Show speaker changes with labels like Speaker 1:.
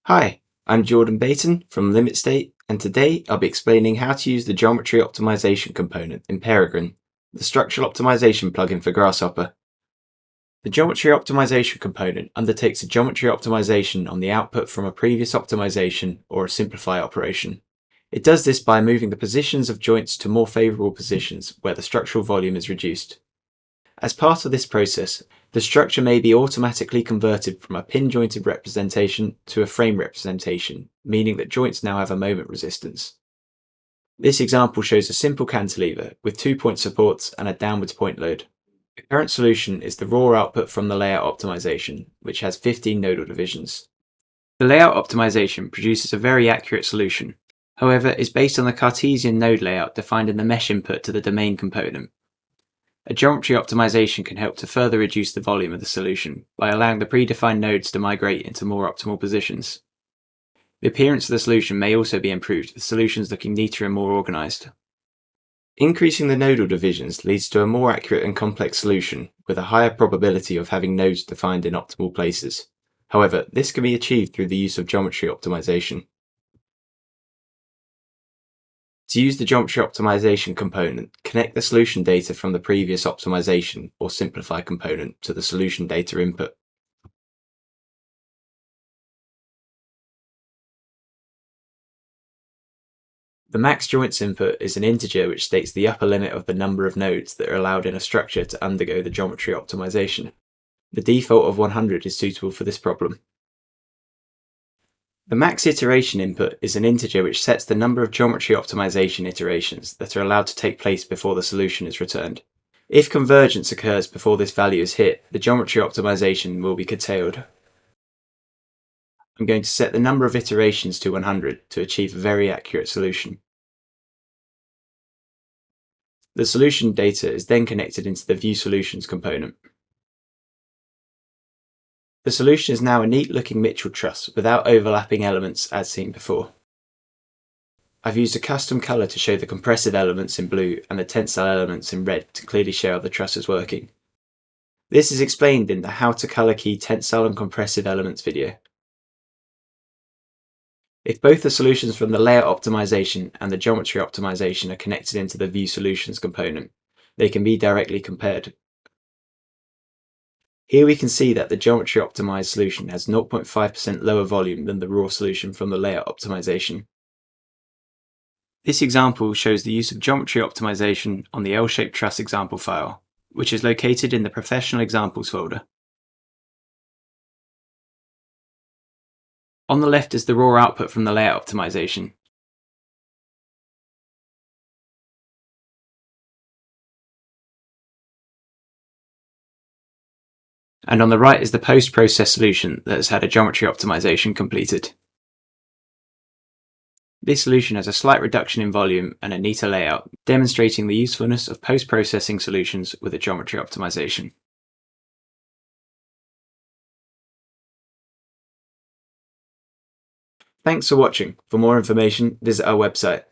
Speaker 1: Hi, I'm Jordan Baton from LimitState, and today I'll be explaining how to use the geometry optimization component in Peregrine, the structural optimization plugin for Grasshopper. The geometry optimization component undertakes a geometry optimization on the output from a previous optimization or a simplify operation. It does this by moving the positions of joints to more favorable positions where the structural volume is reduced. As part of this process, the structure may be automatically converted from a pin-jointed representation to a frame representation, meaning that joints now have a moment resistance. This example shows a simple cantilever with 2-point supports and a downwards point load. The current solution is the raw output from the layout optimization, which has 15 nodal divisions. The layout optimization produces a very accurate solution, however, is based on the Cartesian node layout defined in the mesh input to the domain component. A geometry optimization can help to further reduce the volume of the solution by allowing the predefined nodes to migrate into more optimal positions. The appearance of the solution may also be improved with solutions looking neater and more organized. Increasing the nodal divisions leads to a more accurate and complex solution with a higher probability of having nodes defined in optimal places. However, this can be achieved through the use of geometry optimization. To use the geometry optimization component, connect the solution data from the previous optimization or simplify component to the solution data input. The max joints input is an integer which states the upper limit of the number of nodes that are allowed in a structure to undergo the geometry optimization. The default of 100 is suitable for this problem. The max iteration input is an integer which sets the number of geometry optimization iterations that are allowed to take place before the solution is returned. If convergence occurs before this value is hit, the geometry optimization will be curtailed. I'm going to set the number of iterations to 100 to achieve a very accurate solution. The solution data is then connected into the View Solutions component. The solution is now a neat-looking Mitchell truss without overlapping elements as seen before. I've used a custom colour to show the compressive elements in blue and the tensile elements in red to clearly show how the truss is working. This is explained in the How to Colour Key Tensile and Compressive Elements video. If both the solutions from the layout optimization and the geometry optimization are connected into the View Solutions component, they can be directly compared. Here we can see that the geometry optimized solution has 0.5% lower volume than the raw solution from the layout optimization. This example shows the use of geometry optimization on the L-shaped truss example file, which is located in the Professional Examples folder. On the left is the raw output from the layout optimization. And on the right is the post-process solution that has had a geometry optimization completed. This solution has a slight reduction in volume and a neater layout, demonstrating the usefulness of post-processing solutions with a geometry optimization. Thanks for watching. For more information, visit our website.